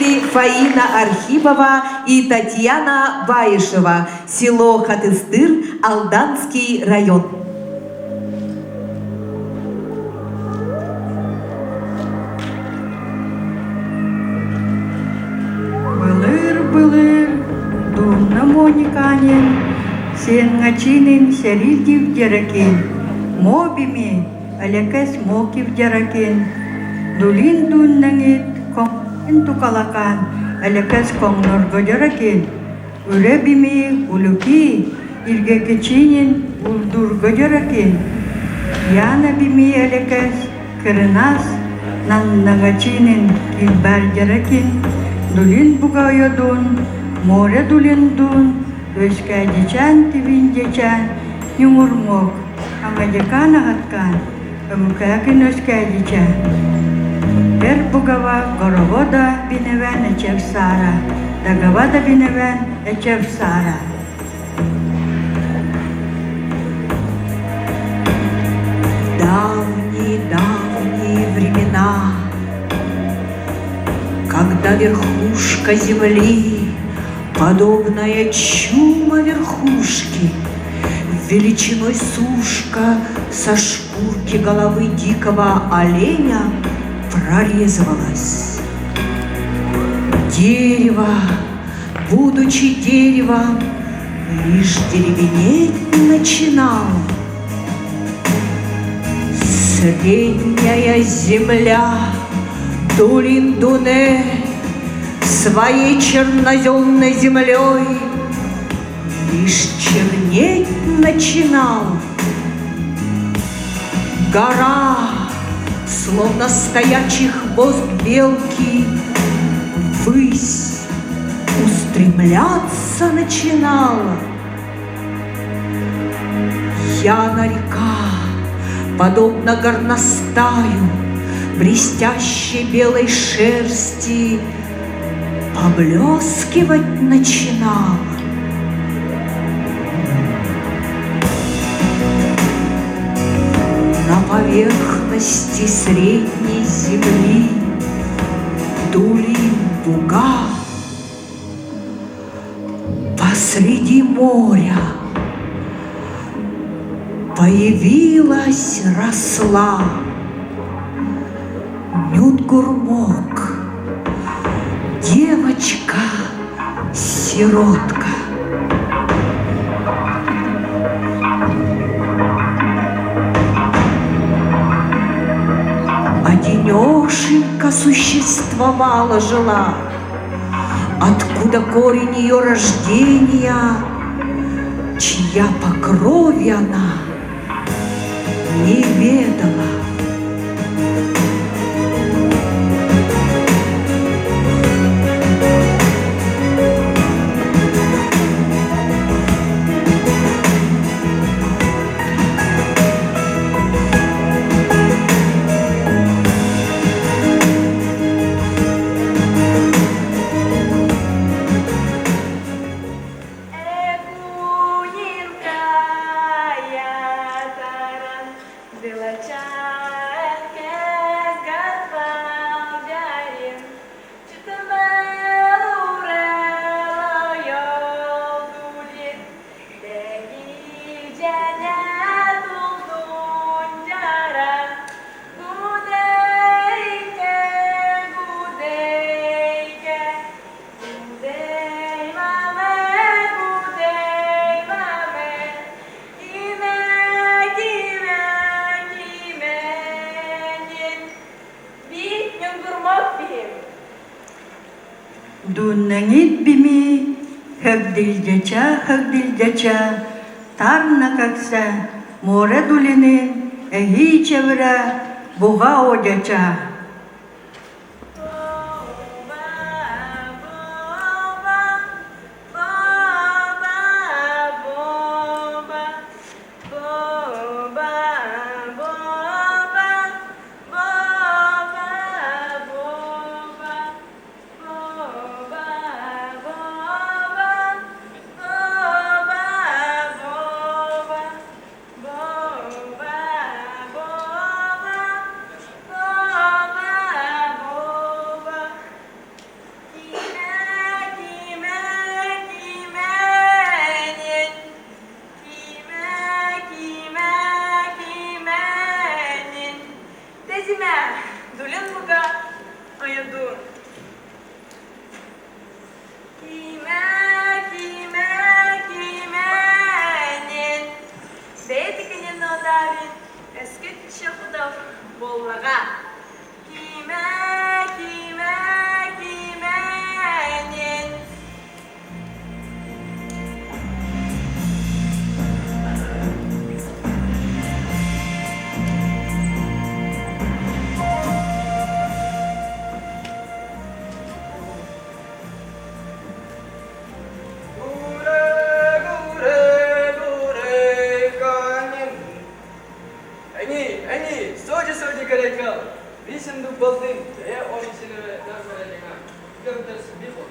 гости Фаина Архипова и Татьяна Баишева, село Хатыстыр, Алданский район. Былыр, думна мониканен, сен гачинин серилдив деракен, мобими, алекас мокив деракен, дулин дуннангит, конген тукалакан, алекас конгнорго деракен, уребими, улуки, ирге кечинин, улдурго деракен, яна бими алекас, кырынас, нангачинин, килбар деракен, дулин бугайодун, море дулин дун, өскәдичан тивиндечан, юмурмок, амадекан агаткан, амукакин өскәдичан. Эр бугава горовода биневен эчев сара, дагавада биневен эчев сара. Давние времена, когда верхушка земли, подобная чума верхушки, величиной сушка со шкурки головы дикого оленя прорезывалась. Дерево, будучи деревом, лишь деревенеть начинало. Средняя земля Дулин-Дуне своей черноземной землей лишь чернеть начинал. Гора, словно стоячий хвост белки, ввысь устремляться начинала. Яна река, подобно горностаю, блестящей белой шерсти, поблескивать начинала. На поверхности средней земли Дулин-Буга посреди моря появилась, росла Нюдгурмок, девочка-сиротка. Одинешенька существовала, жила, откуда корень ее рождения, чья по крови она не ведала. Дуннангит бими, хагдилдяча, тарна какса, море дулинин, эхи чевра, буга одяча. Киме, дулин буга аяду. Кименин. Бейтикенен одавин, эскет шапудав боллага. Кименин. Bizim bu building, ya onun için öyle gördüğünüz bir bu.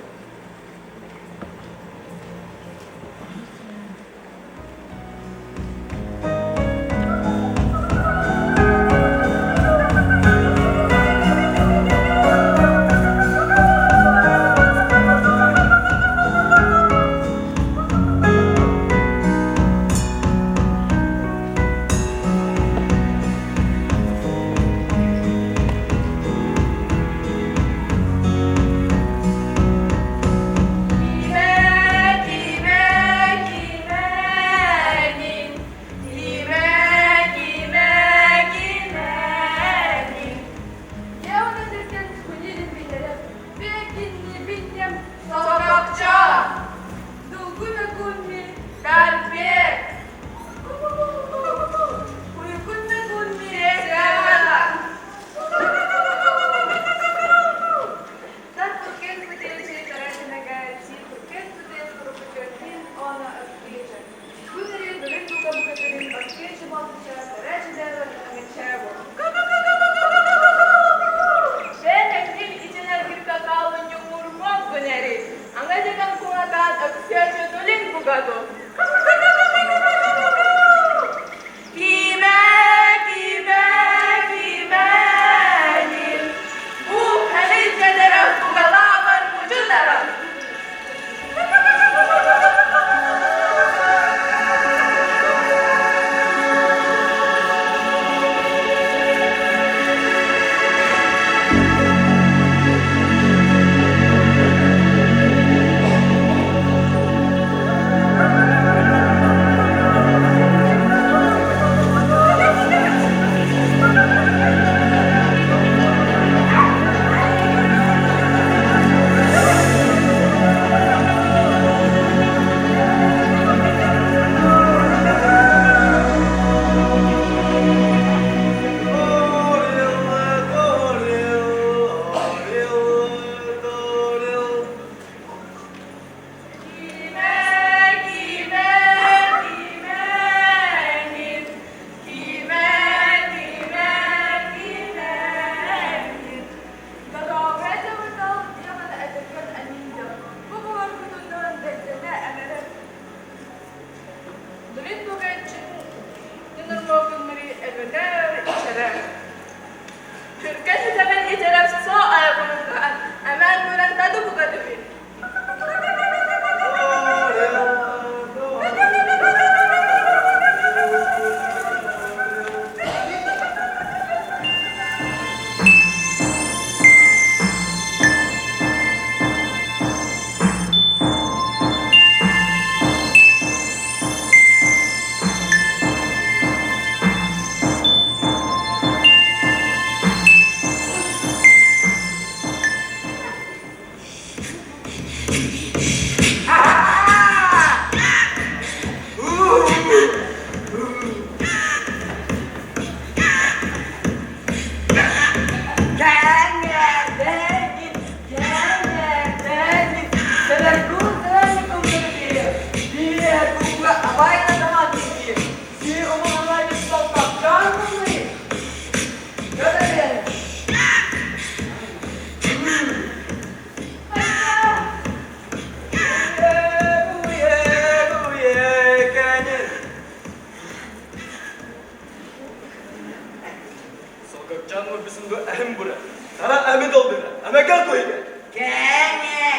Canlı bizim bu ehm bura. Sana Ahmet oldu da. Ama kal koyun. Kenge,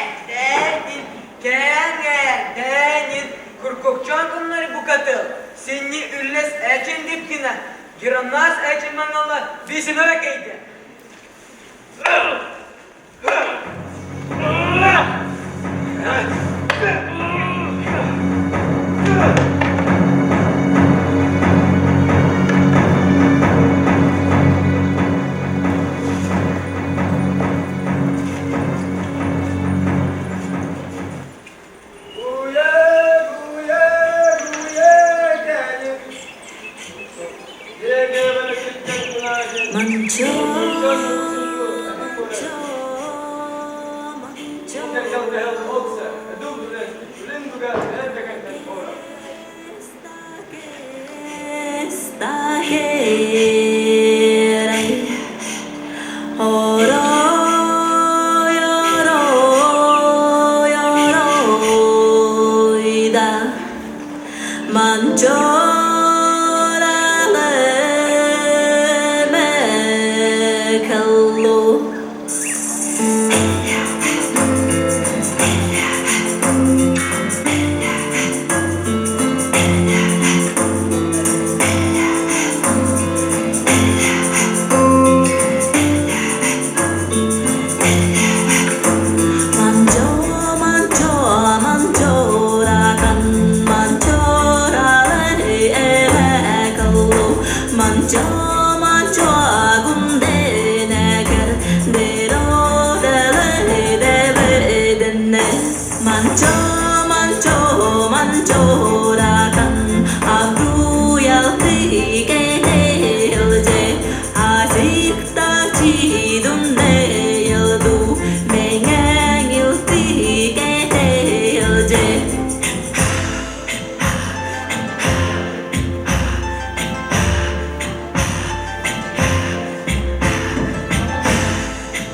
kurkukçan bunları bu katıl. Seni ülles eçen dipkine. Giranmaz eçen mangallar. Bizim ökeydi.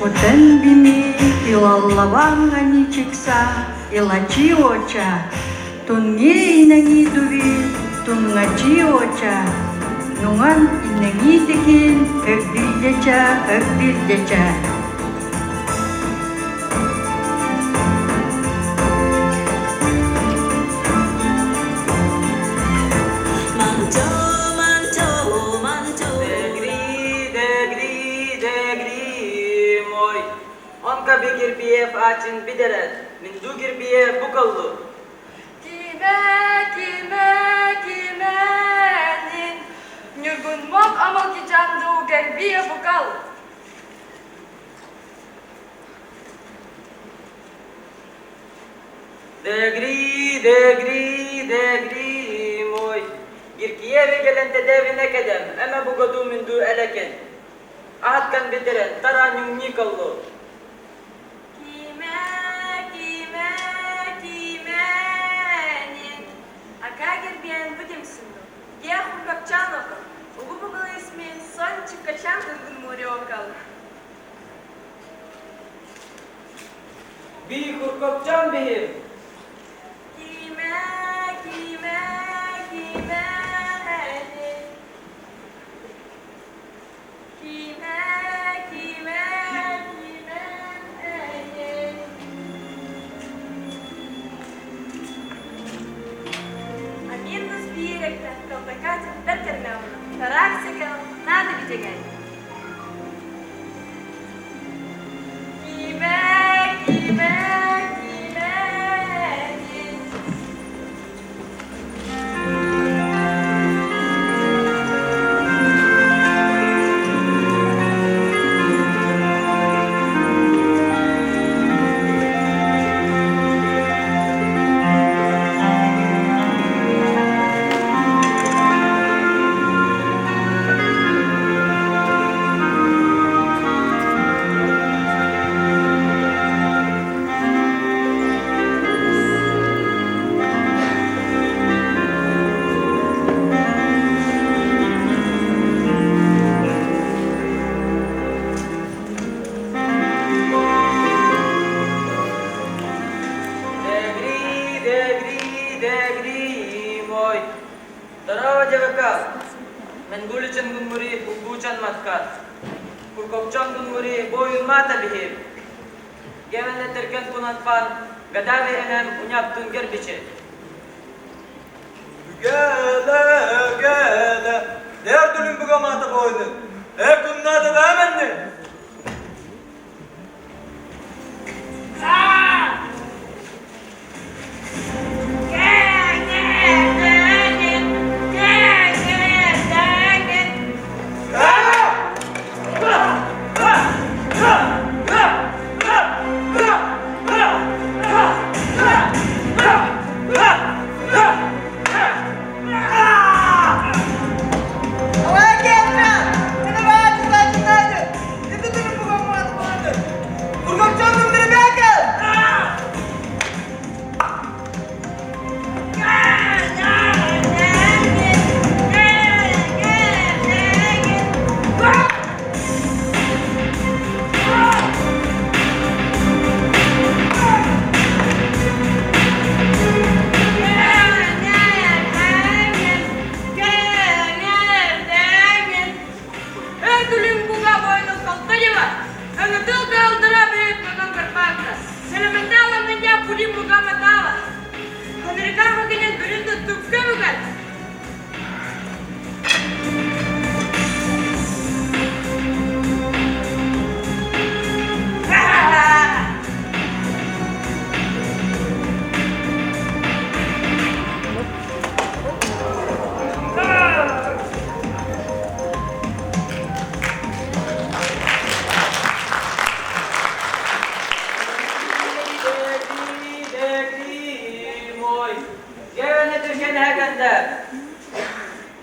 Потен бими илаллаванга ни чикса, илачи оча, тунге инанги дуви, тунгачи оча, нунган инанги текин, ökdildece. Onka bir biyef açın bideret, min du biyef bukallu. Kimenin Nürgun mok amal ki candu gerbiye bukal. Degri moy. Girkiye gelente devine kedem, ama bu gadu min du eleken. Ahat kan bideret, taranyum nikallu. Капчанок, угубила исми сончик качан дыргын мурёкал. Bir kurkopcan bihim. Kime Аминус биrekte kaltakat derkermem. Taraksekal nada bitecek. Kime moy. Tarawa jagaka. Mengulichan gunmuri ubuchan matkat. Kurkopchan gunmuri boyun mata bihim. Gemenle terken kunatpan gadave enem unyap tunger biçe. Gele. Der dülüm bu gamata boynu. Kunnadı vermenni. Awak Ила, Анатолка Алдара бе номер панта. Селементала меня пули Мугамедала. Американ магинет берет тупкамуган.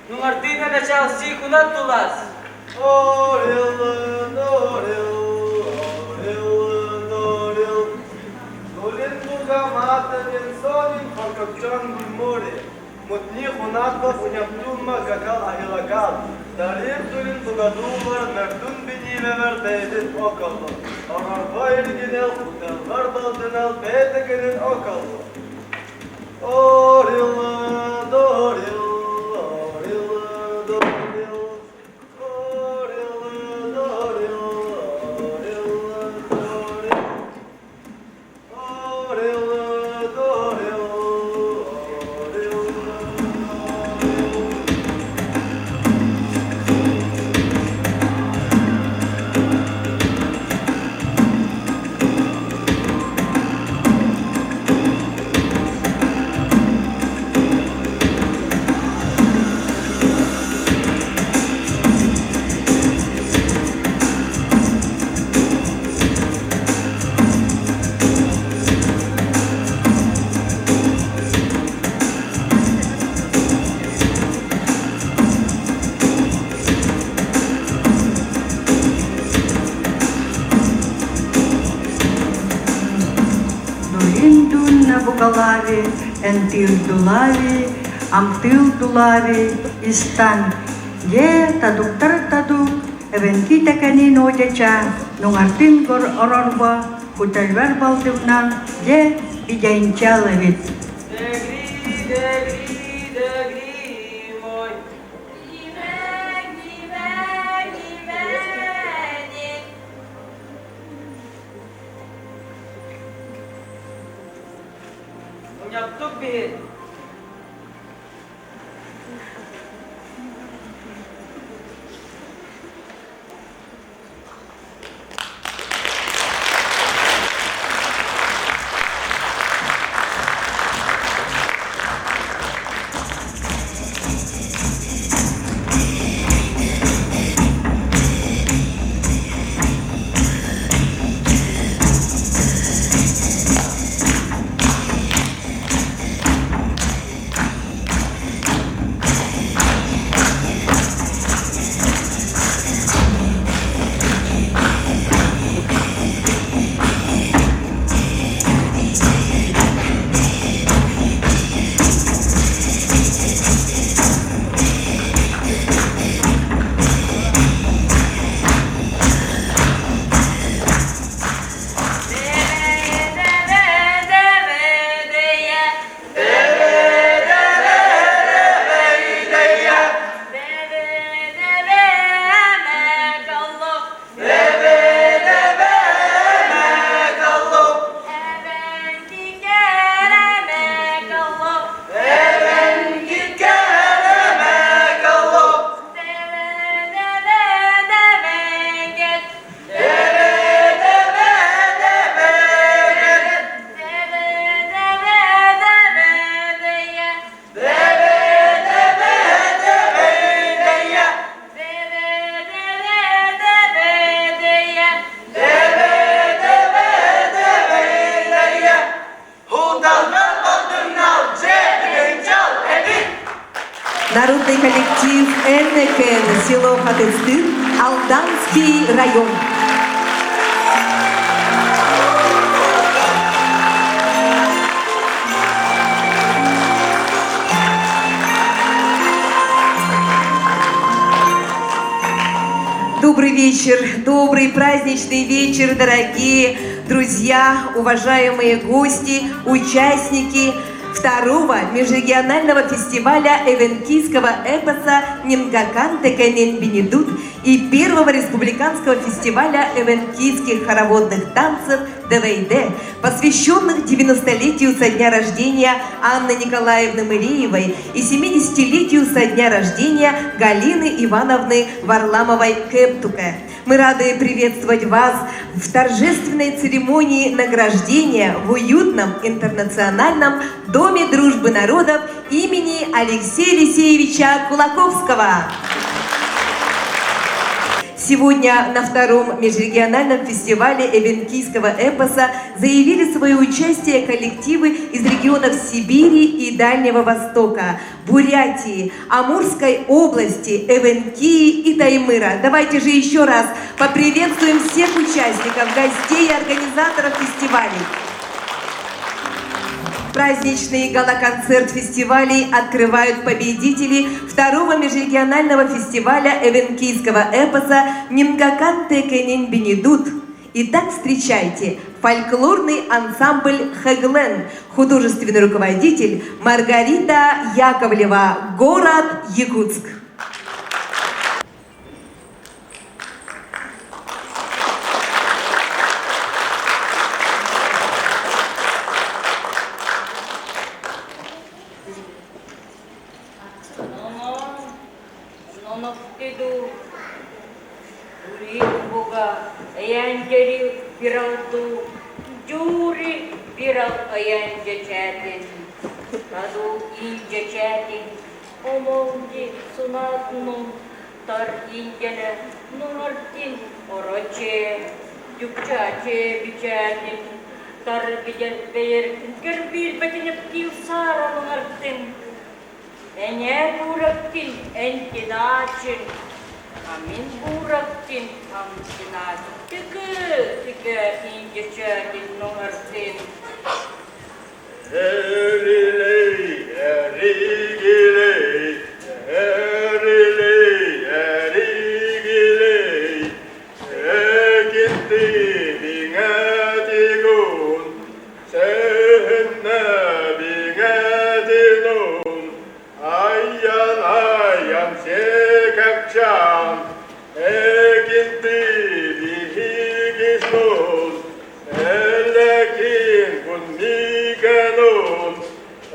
Nungartina da Chelsea kunat tulas. Mutni khunatba punyaktulma gakal ahilakal. Darir tulin bugadular merdun bini ve verdeydin okallı. Ararba ilginel kutellar daldınal betekenin okallı. Orilla, doril, orilla, doril. Orilla, doril, orilla, doril. Orilla, doril, orilla. Dolindun na bukalavi, entil dulavi, amtil dulavi, istan. Ye taduk, even kita kanino decha, nung artin kor ororba, kutalwer baltivnan, ye bijain chalevit. Degri, moy. Unyaptuk bihit. Народный коллектив Эннекен, село Хатыстын, Алданский район. Добрый вечер, добрый праздничный вечер, дорогие друзья, уважаемые гости, участники второго межрегионального фестиваля эвенкийского эпоса Нингакан Текенен Бенедут и первого республиканского фестиваля эвенкийских хороводных танцев ДВД, посвященных 90-летию со дня рождения Анны Николаевны Мыреевой и 70-летию со дня рождения Галины Ивановны Варламовой-Кептуке. Мы рады приветствовать вас в торжественной церемонии награждения в уютном интернациональном Доме дружбы народов имени Алексея Алексеевича Кулаковского. Сегодня на втором межрегиональном фестивале эвенкийского эпоса заявили свое участие коллективы из регионов Сибири и Дальнего Востока, Бурятии, Амурской области, Эвенкии и Таймыра. Давайте же еще раз поприветствуем всех участников, гостей и организаторов фестивалей. Праздничный гала-концерт фестивалей открывают победители второго межрегионального фестиваля эвенкийского эпоса Нингакан Текенен Бенедут. Итак, встречайте фольклорный ансамбль «Хэглен», художественный руководитель Маргарита Яковлева, город Якутск. Juri viral ayan jachatin, tadu in jachatin, omongi sunat nung tar injana nunartin oroche, jukchache bichatin, tar bijan beyer gerbir batinap kiusara nunartin, enye buratin entinachin. Amin buratin amtinat tiga injechatin nongartin Erilei, erigilei, erilei, erigilei, ekinti bingatigun, sehenna bingatinun, ayyan sekakchan, ekinti bihigisnun, elekin kunnikanun,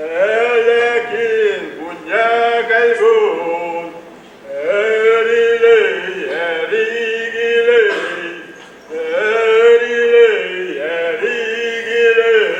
elekin punyakalgun, erilei, erigilei, erilei, erigilei.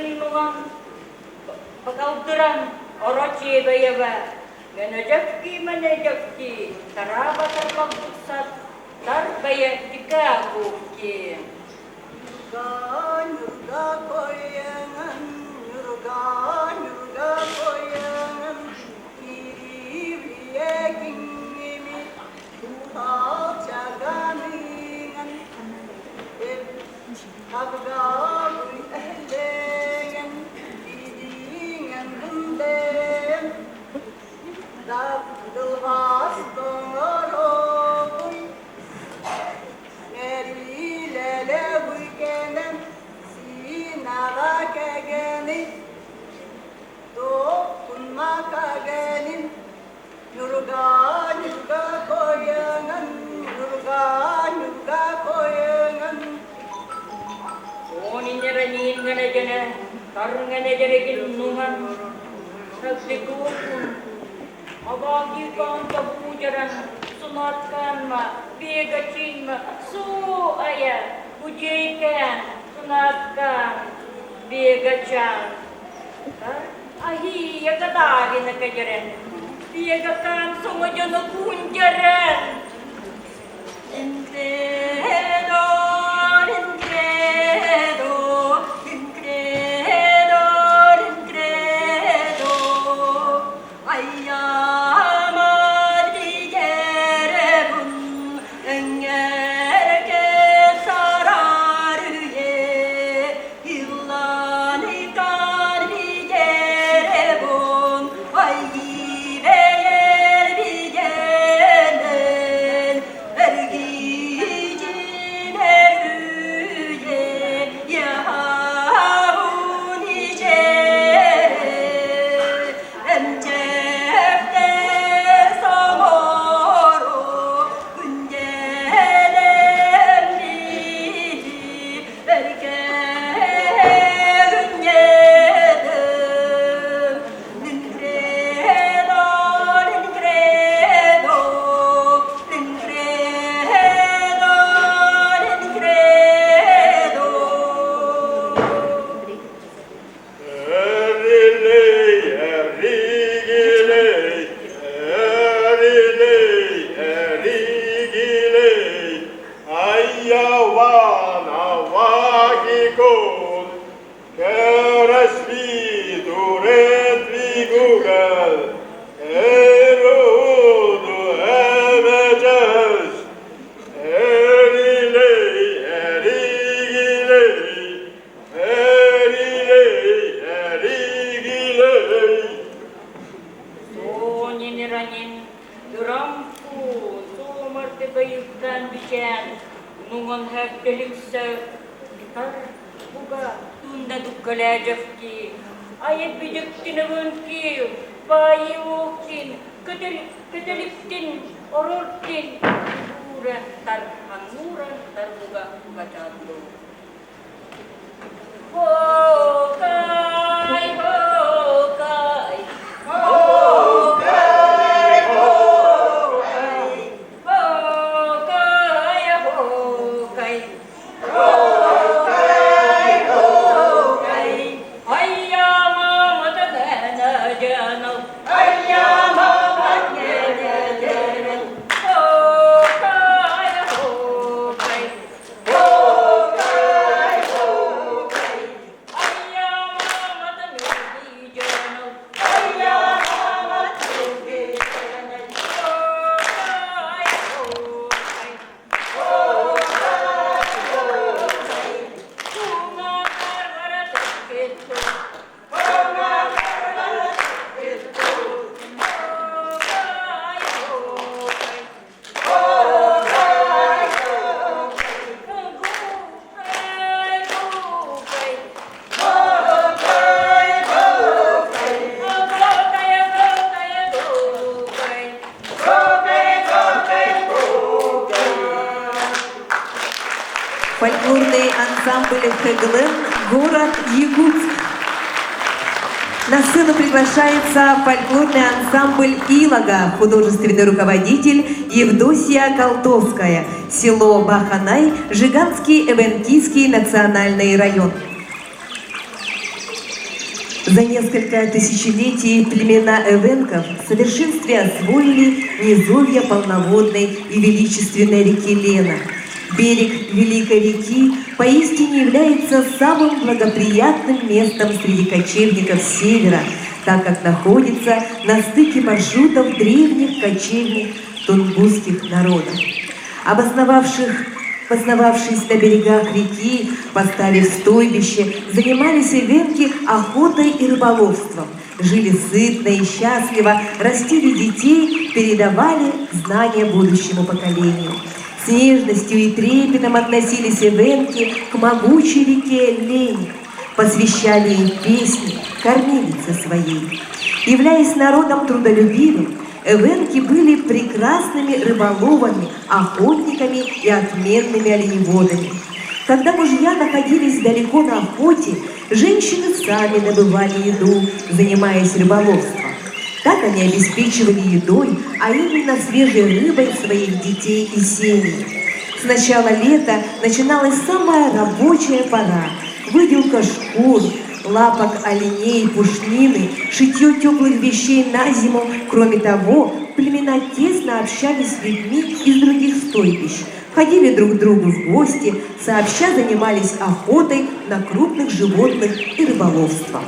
Ken nuang pagkauturan orochi bayaba. Ganajaki manajaki taraba tarpagsat tarbaya dikabuki. Nyurga koyangan, nyurga koyangan, kiriye kingimi, tuha chagamingan, abgawi ehlengan, didingan bundem, dabdul hastongoroy, neri lele weekendem, sinara kageni, dokun makagenin, nyurga koyangan, nyurga koyangan. Oni nyeranin ngana jana tarungana jana kilunungan nagsikupun abagi kang kabujaran sunatkan ma bigacin ma su aya pujikan sunatkan bigacan ahi ya kadari na kajaran bigakan sumajan na kunjaran Enredo, enredo, enredo, enredo. Ay amardigerebun, engerke sararıye, illani kardigerebun, ay beyer bigenen, ergicin erüye, yahavun icere, emcefte samoro, güncelemli, berke günyedim, Lincredo, lincredo, lincredo, lincredo. Eriley, erigiley, eriley, erigiley, ayyavan avagikon, keresvi duretvi Google, erudu emeces, eriley, erigiley, eriley, erigiley. Sonin iranin durampu, somarte bayuktan bican, nungon hektelikse, gitar buga, tunda dukkalajafki, ayet bijektinavunki, bayukin, kedeliptin, orortin, uran tar buga chando. Hokai, hokai, hokai, hokai, hokai, hokai, hokai, hokai. Ayya mama dana jana, ayya mama jana jana. Hokai, hokai, hokai, hokai. Ayya mama dana jana, ayya mama dana jana. Hokai, hokai, hokai, hokai. Bunga karwara teketto, bunga karwara teketto. Hokai, hokai, hokai, hokai. Hokai, hokai, hokai, hokai. Hokai, hokai, hokai. Фольклорный ансамбль «Хэглэн», город Якутск. На сцену приглашается фольклорный ансамбль «Илога», художественный руководитель Евдосия Колтовская, село Баханай, Жиганский Эвенкийский национальный район. За несколько тысячелетий племена эвенков в совершенстве освоили низовья полноводной и величественной реки Лена. Берег Великой реки поистине является самым благоприятным местом среди кочевников севера, так как находится на стыке маршрутов древних кочевных тунгусских народов. Обосновавшись на берегах реки, поставив стойбище, занимались эвенки охотой и рыболовством, жили сытно и счастливо, растили детей, передавали знания будущему поколению. С нежностью и трепетом относились эвенки к могучей реке Лень, посвящали ей песни кормилице своей. Являясь народом трудолюбивым, эвенки были прекрасными рыболовами, охотниками и отменными оленеводами. Когда мужья находились далеко на охоте, женщины сами добывали еду, занимаясь рыболовством. Так они обеспечивали едой, а именно свежей рыбой своих детей и семьи. С начала лета начиналась самая рабочая пора – выделка шкур, лапок оленей, пушнины, шитье теплых вещей на зиму. Кроме того, племена тесно общались с людьми из других стойбищ, ходили друг к другу в гости, сообща занимались охотой на крупных животных и рыболовством.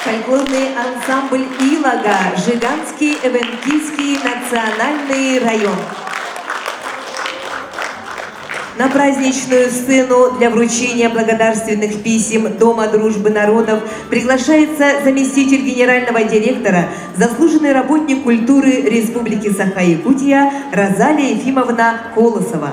Фольклорный ансамбль «Илага», Жиганский эвенкийский национальный район. На праздничную сцену для вручения благодарственных писем Дома дружбы народов приглашается заместитель генерального директора, заслуженный работник культуры Республики Саха-Якутия Розалия Ефимовна Колосова.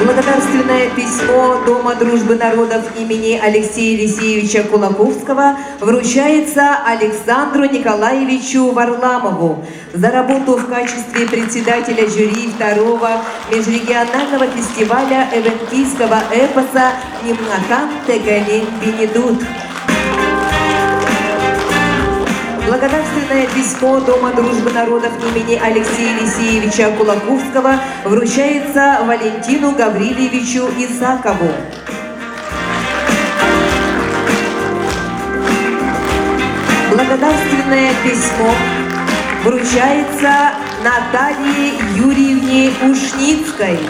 Благодарственное письмо Дома дружбы народов имени Алексея Елисеевича Кулаковского вручается Александру Николаевичу Варламову за работу в качестве председателя жюри второго межрегионального фестиваля эвенкийского эпоса «Нимнакан Тегелин Бенедут». Благодарственное письмо Дома дружбы народов имени Алексея Елисеевича Кулаковского вручается Валентину Гаврильевичу Исакову. Благодарственное письмо вручается Наталье Юрьевне Ушницкой.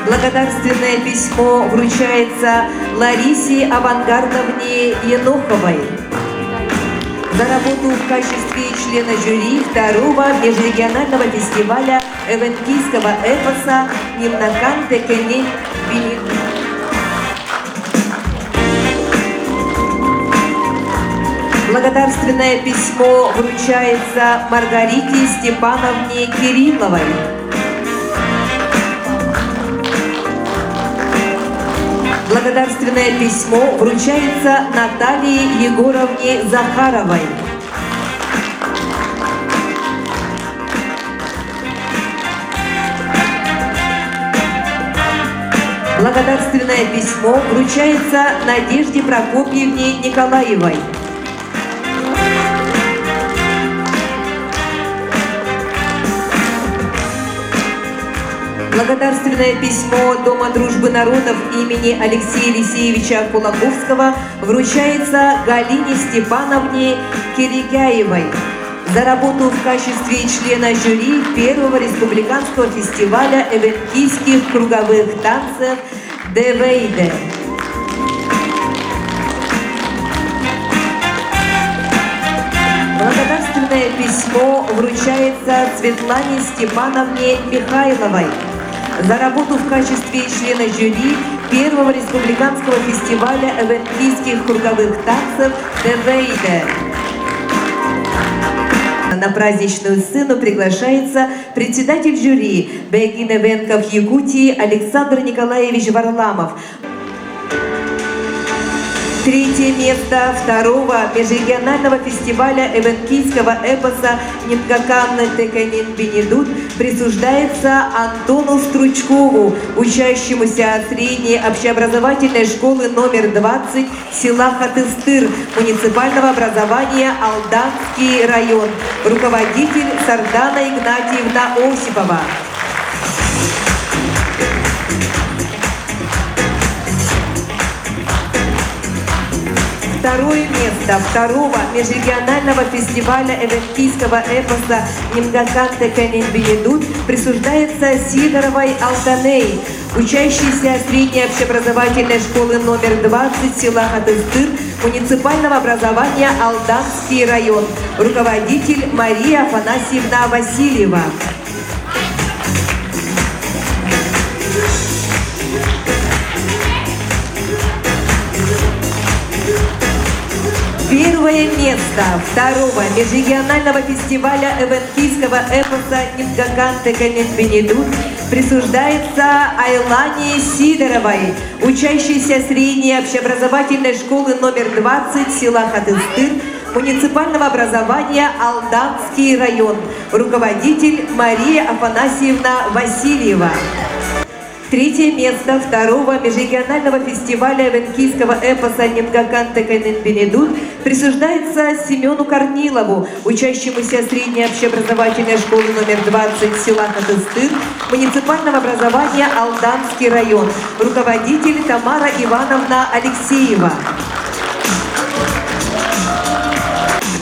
Благодарственное письмо вручается Ларисе Авангардовне Еноховой. за работу в качестве члена жюри второго межрегионального фестиваля эвенкийского эпоса «Нимнакан Текенин Бинидут». Благодарственное письмо вручается Маргарите Степановне Кирилловой. Благодарственное письмо вручается Наталье Егоровне Захаровой. Благодарственное письмо вручается Надежде Прокопьевне Николаевой. Благодарственное письмо Дома дружбы народов имени Алексея Елисеевича Кулаковского вручается Галине Степановне Киригяевой за работу в качестве члена жюри первого республиканского фестиваля эвенкийских круговых танцев «Девейде». Благодарственное письмо вручается Светлане Степановне Михайловой за работу в качестве члена жюри первого республиканского фестиваля эвенкийских круговых танцев «Девейде». На праздничную сцену приглашается председатель жюри Бегин Эвенков Якутии Александр Николаевич Варламов. Третье место второго межрегионального фестиваля эвенкийского эпоса «Нимнакан Текенин Бинидут» присуждается Антону Стручкову, учащемуся средней общеобразовательной школы номер 20 села Хатыстыр муниципального образования Алданский район, руководитель Сардана Игнатьевна Осипова. Второе место второго межрегионального фестиваля эвенкийского эпоса «Нимнакан Текенин Бинидут» присуждается Сидоровой Алтаней, учащейся средней общеобразовательной школы номер 20 села Хатыстыр муниципального образования Алданский район, руководитель Мария Афанасьевна Васильева. Первое место второго межрегионального фестиваля эвенкийского эпоса «Нимнакан Текенин Бинидут» присуждается Айлане Сидоровой, учащейся средней общеобразовательной школы номер 20 села Хатыстыр муниципального образования Алданский район, руководитель Мария Афанасьевна Васильева. Третье место второго межрегионального фестиваля эвенкийского эпоса «Нимнакан Текенин Бинидут» присуждается Семену Корнилову, учащемуся средней общеобразовательной школы номер 20 села Хатыстыр муниципального образования Алданский район, руководитель Тамара Ивановна Алексеева.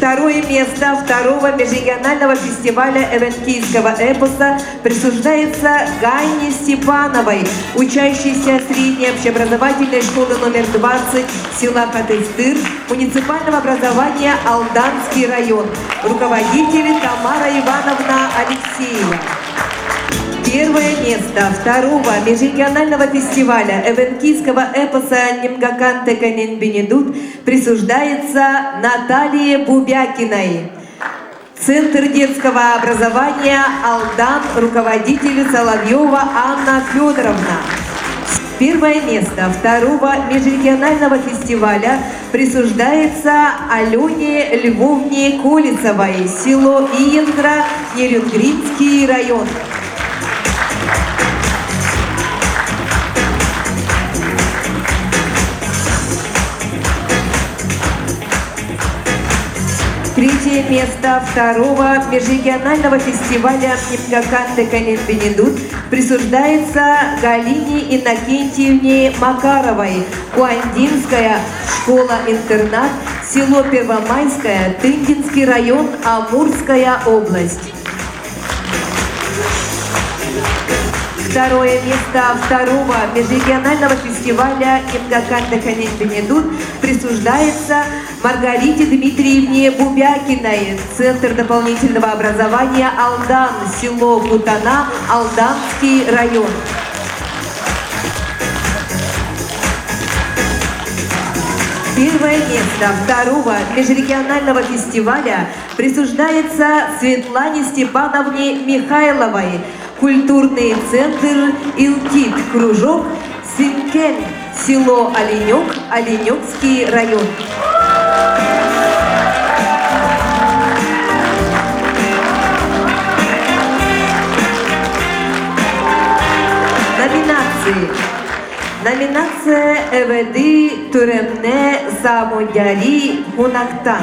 Второе место второго межрегионального фестиваля эвенкийского эпоса присуждается Ганне Степановой, учащейся средней общеобразовательной школы номер 20 села Хатыстыр муниципального образования Алданский район, руководитель Тамара Ивановна Алексеева. Первое место второго межрегионального фестиваля эвенкийского эпоса «Нимнакан Текенин Бинидут» присуждается Наталье Бубякиной. Центр детского образования «Алдан», руководитель Соловьева Анна Федоровна. Первое место второго межрегионального фестиваля присуждается Алене Львовне Колесовой, село Иенгра, Нерюнгринский район. Третье место второго межрегионального фестиваля «Нимнакан Текенин Бинидут» присуждается Галине Иннокентьевне Макаровой, Куандинская школа-интернат, село Первомайское, Тындинский район, Амурская область. Второе место второго межрегионального фестиваля «Имгакан Деканин Бенедут» присуждается Маргарите Дмитриевне Бубякиной, Центр дополнительного образования «Алдан», село Кутана, Алданский район. Первое место второго межрегионального фестиваля присуждается Светлане Степановне Михайловой, культурный центр «Илтит», кружок Синкен, село Оленек, Оленекский район. Номинации. Номинация «Эведы Туремне Самудяри Хунактан»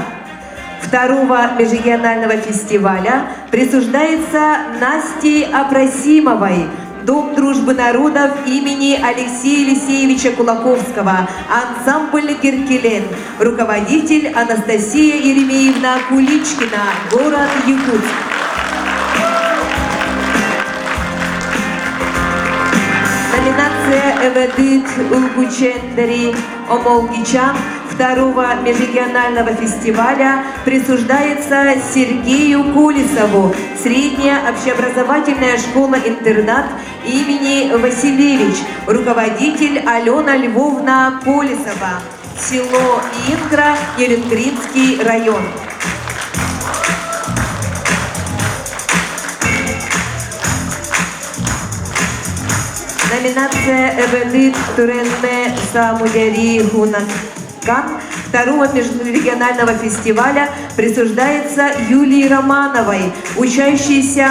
второго межрегионального фестиваля присуждается Насте Абрасимовой, Дом дружбы народов имени Алексея Елисеевича Кулаковского, ансамбль «Геркелен», руководитель Анастасия Еремеевна Куличкина, город Якутск. Номинация «Эведит Улгучендари Омолгичан» второго межрегионального фестиваля присуждается Сергею Колесову, средняя общеобразовательная школа-интернат имени Василевич, руководитель Алена Львовна Колесова, село Ингра, Еленгринский район. Номинация «Эведит Туренме Самудяри Хунакан» второго межрегионального фестиваля присуждается Юлии Романовой, учащейся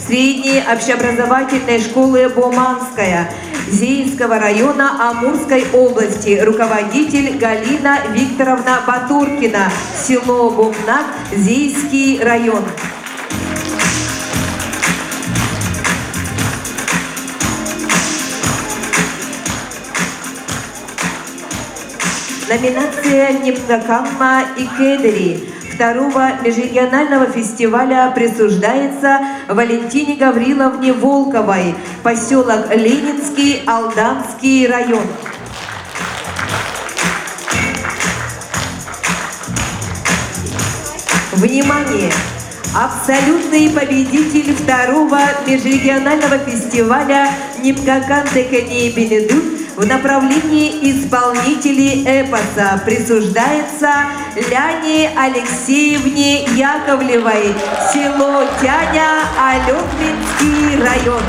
средней общеобразовательной школы «Боманская» Зеинского района Амурской области, руководитель Галина Викторовна Батуркина, село Бомнак, Зейский район. Номинация «Нимкакамма и Кедери» второго межрегионального фестиваля присуждается Валентине Гавриловне Волковой, поселок Ленинский, Алданский район. Внимание! Абсолютный победитель второго межрегионального фестиваля «Нимкакан Декани Бенедут» в направлении исполнителей эпоса присуждается Ляне Алексеевне Яковлевой, село Тяня, Алеквинский район.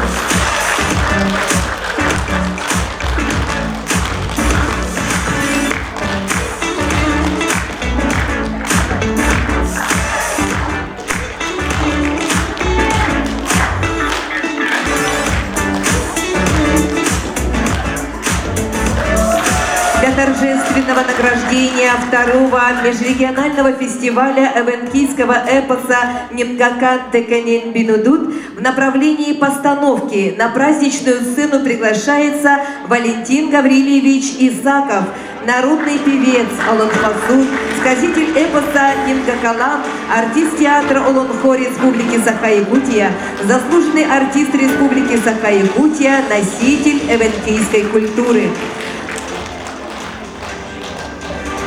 Торжественного награждения второго межрегионального фестиваля эвенкийского эпоса «Нимкакан Деканин Бенедут» в направлении постановки на праздничную сцену приглашается Валентин Гаврильевич Исаков, народный певец Олонхасу, сказитель эпоса Нимкакалан, артист театра Олонхо Республики Саха-Якутия, заслуженный артист Республики Саха-Якутия, носитель эвенкийской культуры.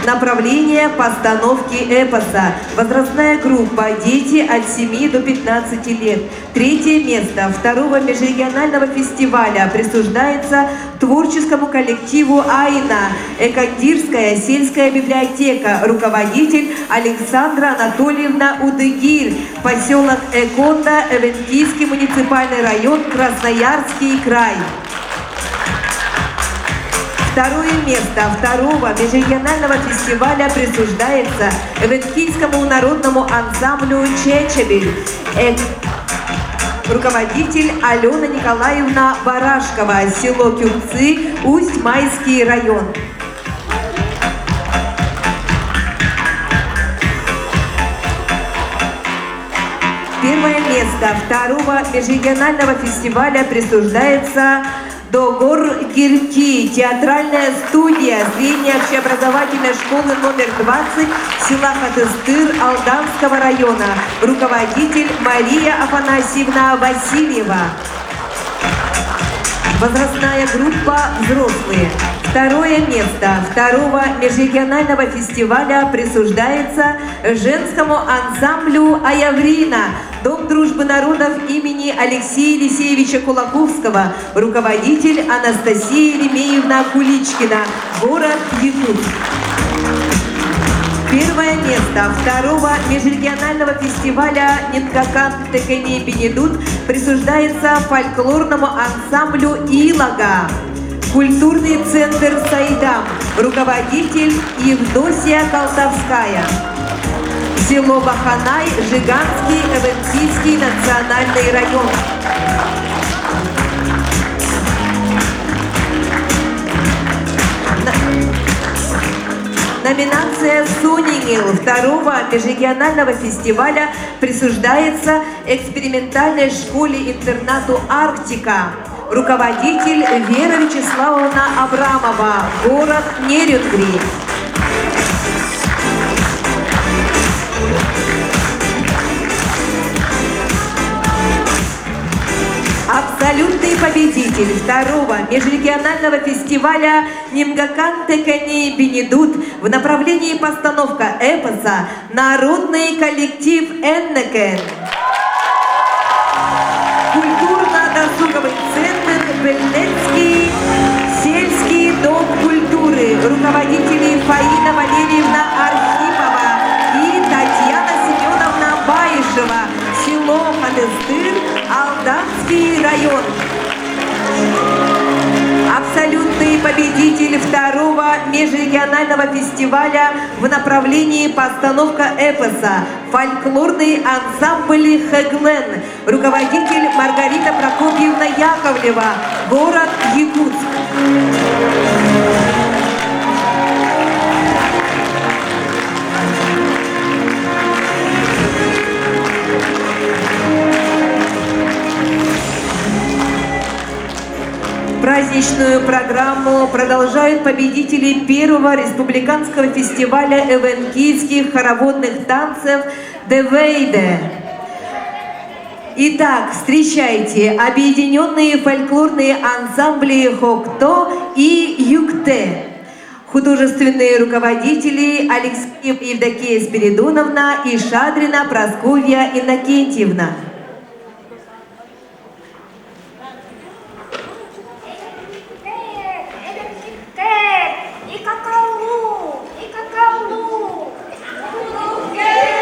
Направление постановки эпоса. Возрастная группа «Дети от 7 до 15 лет». Третье место второго межрегионального фестиваля присуждается творческому коллективу «Айна», Экандирская сельская библиотека, руководитель Александра Анатольевна Удыгирь, поселок Эконда, Эвенкийский муниципальный район, Красноярский край. Второе место второго межрегионального фестиваля присуждается Эвенкийскому народному ансамблю «Чечебель», руководитель Алена Николаевна Барашкова, село Кюрцы, Усть-Майский район. Первое место второго межрегионального фестиваля присуждается Догор Гирки, театральная студия средней общеобразовательной школы номер 20 села Хатыстыр Алданского района, руководитель Мария Афанасьевна Васильева. Возрастная группа «Взрослые». Второе место второго межрегионального фестиваля присуждается женскому ансамблю «Аяврина», Дом дружбы народов имени Алексея Елисеевича Кулаковского, руководитель Анастасия Еремеевна Куличкина, город Якутск. Первое место второго межрегионального фестиваля «Ниткакан Текени Бенедут» присуждается фольклорному ансамблю «Илага». Культурный центр «Сайдам», руководитель Евдосия Колтовская. Село Баханай, Жиганский, Эвенкийский национальный район. Номинация «Сонинил» второго межрегионального фестиваля присуждается экспериментальной школе-интернату «Арктика». Руководитель Вера Вячеславовна Абрамова, город Нерюнгри. Абсолютный победитель второго межрегионального фестиваля «Нингакан Текени Бенедут» в направлении постановка эпоса «Народный коллектив Эннекен». Культурно-досуговый центр «Бельнецкий сельский дом культуры», руководители Фаина Валерьевна Архипова и Татьяна Семеновна Баишева, село Хадыстыр, Алданский район. Абсолютный победитель второго межрегионального фестиваля в направлении постановка эпоса «Фольклорный ансамбль Хэглен», руководитель Маргарита Прокопьевна Яковлева, город Якутск. Праздничную программу продолжают победители первого республиканского фестиваля эвенкийских хороводных танцев «Девейде». Итак, встречайте объединенные фольклорные ансамбли «Хокто» и «Юкте». Художественные руководители Алексеев Евдокия Спиридоновна и Шадрина Прасковья Иннокентьевна. Yeah.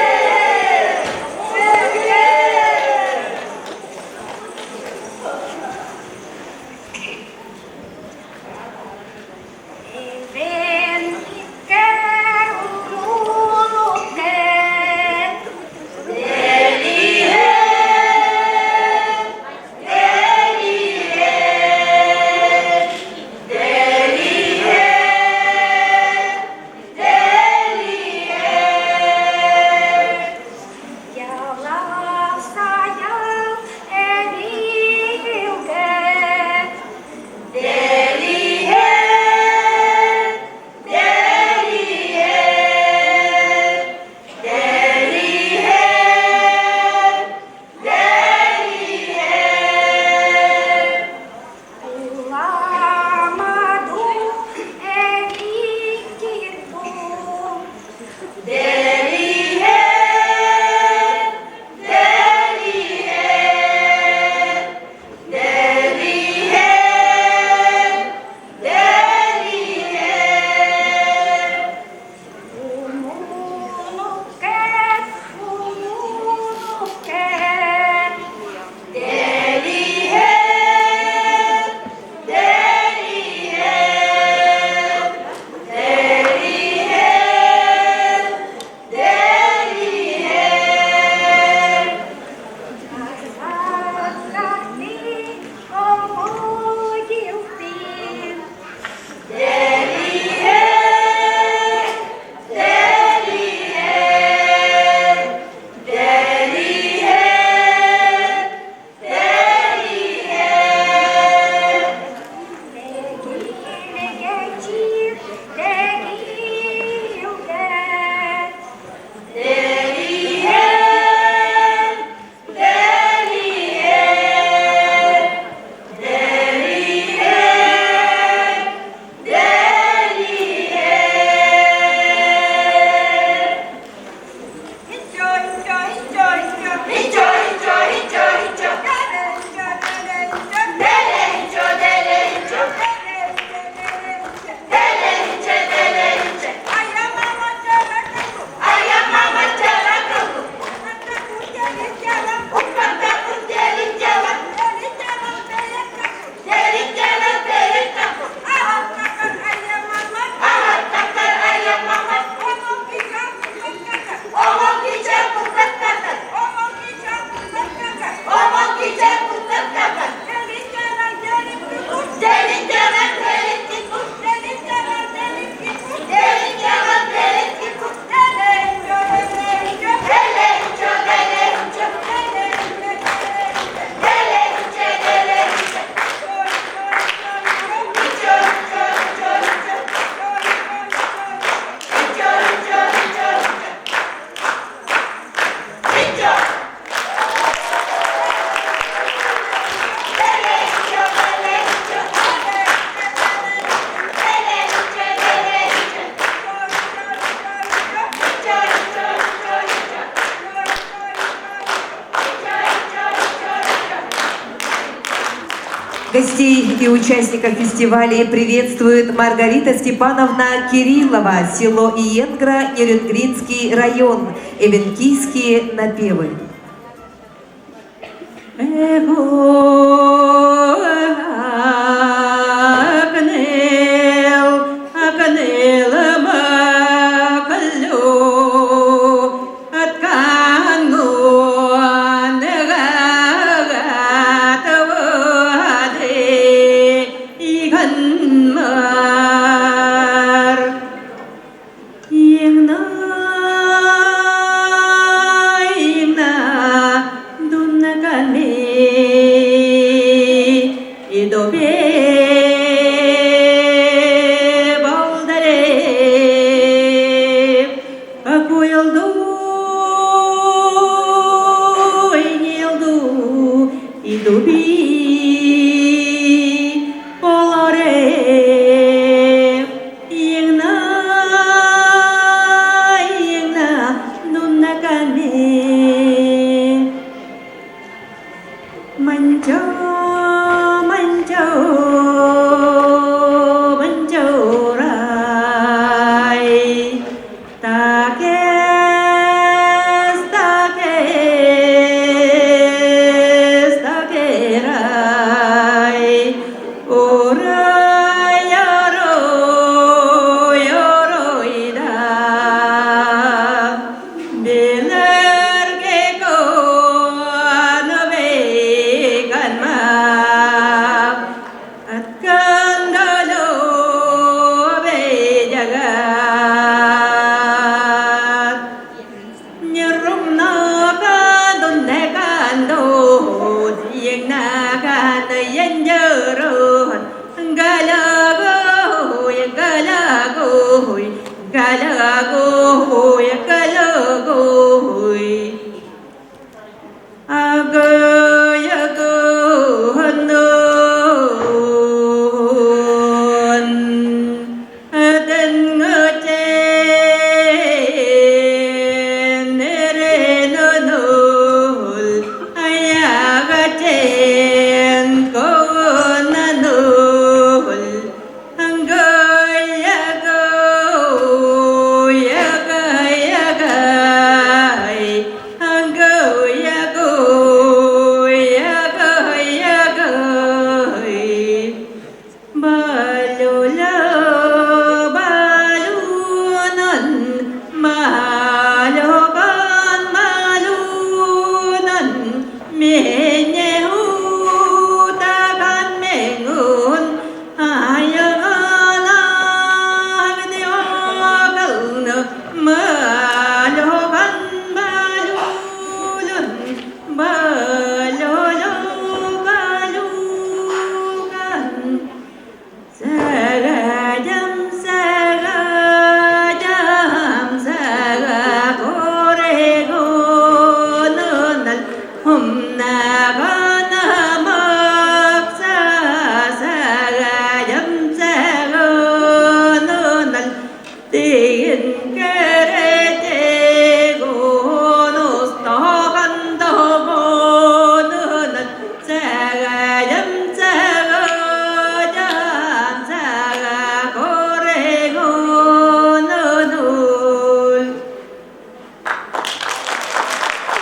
Гостей и участников фестиваля приветствует Маргарита Степановна Кириллова, село Иенгра, Нерюнгринский район, эвенкийские напевы.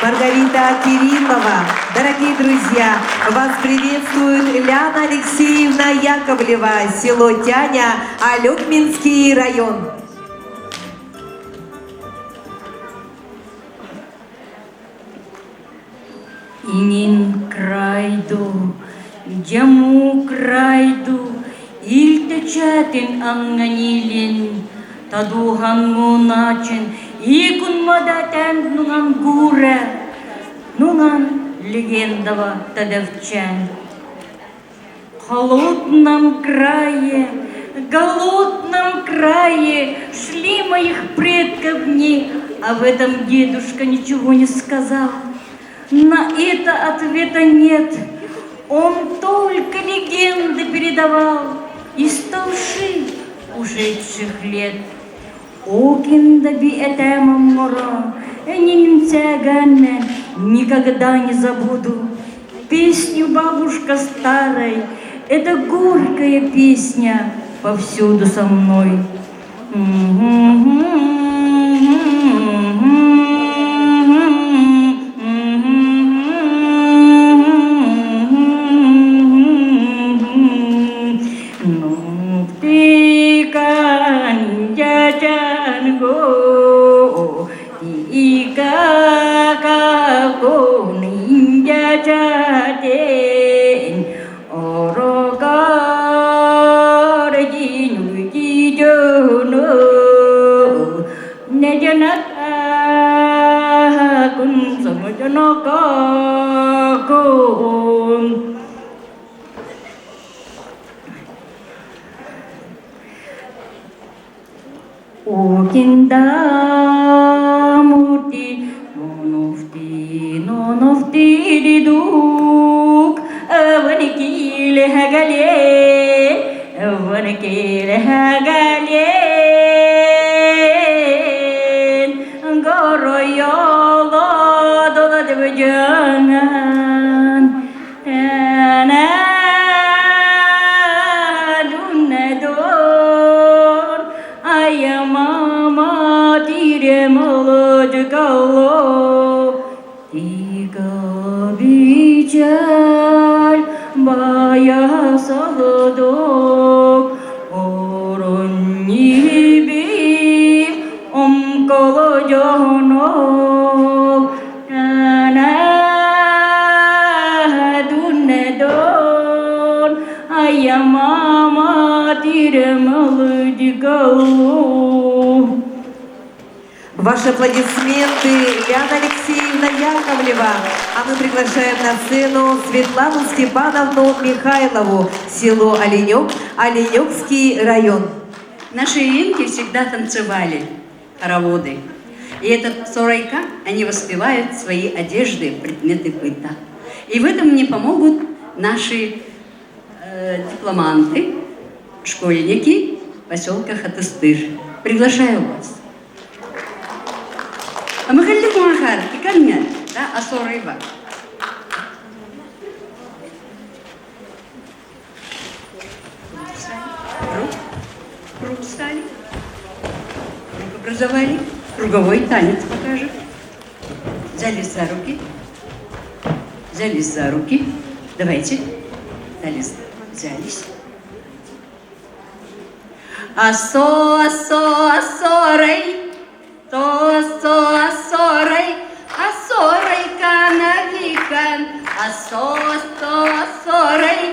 Маргарита Кириллова. Дорогие друзья, вас приветствует Ляна Алексеевна Яковлева, село Тяня, Алекминский район. Инин крайду, джаму крайду, илтечатин анганилин, тадухан муначин, икун мадатен нунган гуре, нунган легендова тадевчен. Голодном крае шли моих предков дни, а в этом дедушка ничего не сказал. На это ответа нет, он только легенды передавал из толщи ушедших лет. Окинда би этемом моро, никогда не забуду песню бабушка старой, Это горькая песня повсюду со мной. Ну ты каньячан го и какако ниндячатен орогар динуидиджоно неджаната кун самаджанокакон. Окиндамути нонофти дидук ваникиле хагален гороёло дола девджанан dunedor ayamama tire molojgalo tiga bicar baya salodok oron yibi omkolo jono dunedor ayamama tire molojgalo. Ваши аплодисменты, Яна Алексеевна Яковлева. А мы приглашаем на сцену Светлану Степановну Михайлову, село Оленек, Оленекский район. Наши инки всегда танцевали хороводы. И этот сорайка, они воспевают свои одежды, предметы быта. И в этом мне помогут наши дипломанты, школьники поселка Хатыстыр. Приглашаю вас. А мы хотели помахать, и камня, да, а сорайва. Круг встали, круг образовали, круговой танец покажем. Взялись за руки, давайте, взялись. Асорай, асорай канавикан, асорай,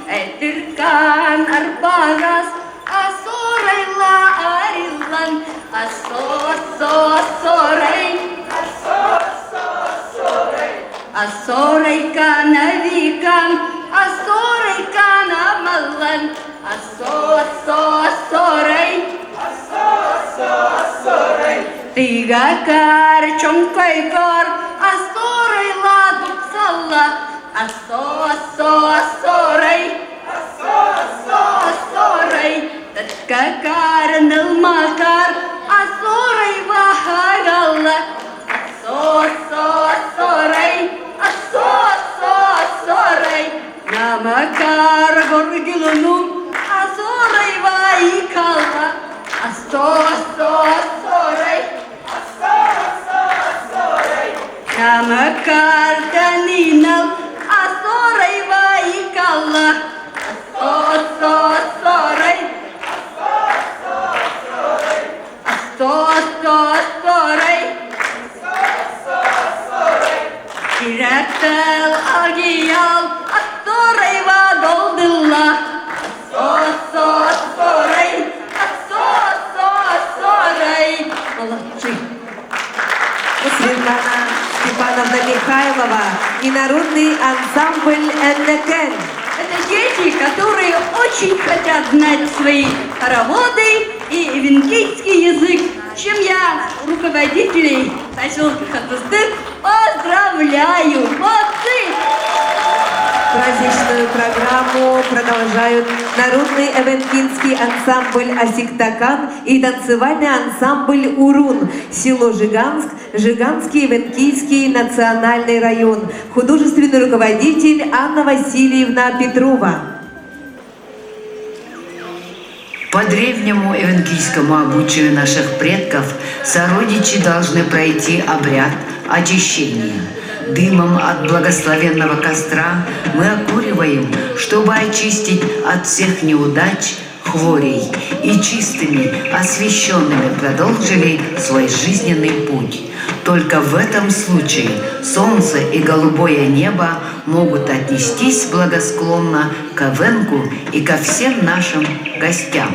этиркан арбагас, асорай ла арилан, асорай канавикан, асорай канамалан, асорай. Tiga kar chongkai kar asorai laduk salla asorai tatka kar nalmakar asorai wahagalla asorai namakar gorgilunum asorai waikalla asorai namakar daninal asorai waikalla asorai Kiratal agiyal asorai wa doldilla asorai молодцы. Светлана Степановна Михайлова и народный ансамбль «Эннекен». Это дети, которые очень хотят знать свои хороводы и эвенкийский язык, чем я руководителей поселка Хатыстыр поздравляю. Молодцы! Праздничную программу продолжают народный эвенкинский ансамбль «Асиктакан» и танцевальный ансамбль «Урун», село Жиганск, Жиганский эвенкийский национальный район. Художественный руководитель Анна Васильевна Петрова. По древнему эвенкийскому обычаю наших предков сородичи должны пройти обряд очищения. Дымом от благословенного костра мы окуриваем, чтобы очистить от всех неудач, хворей, и чистыми, освященными продолжили свой жизненный путь. Только в этом случае солнце и голубое небо могут отнестись благосклонно к эвенку и ко всем нашим гостям.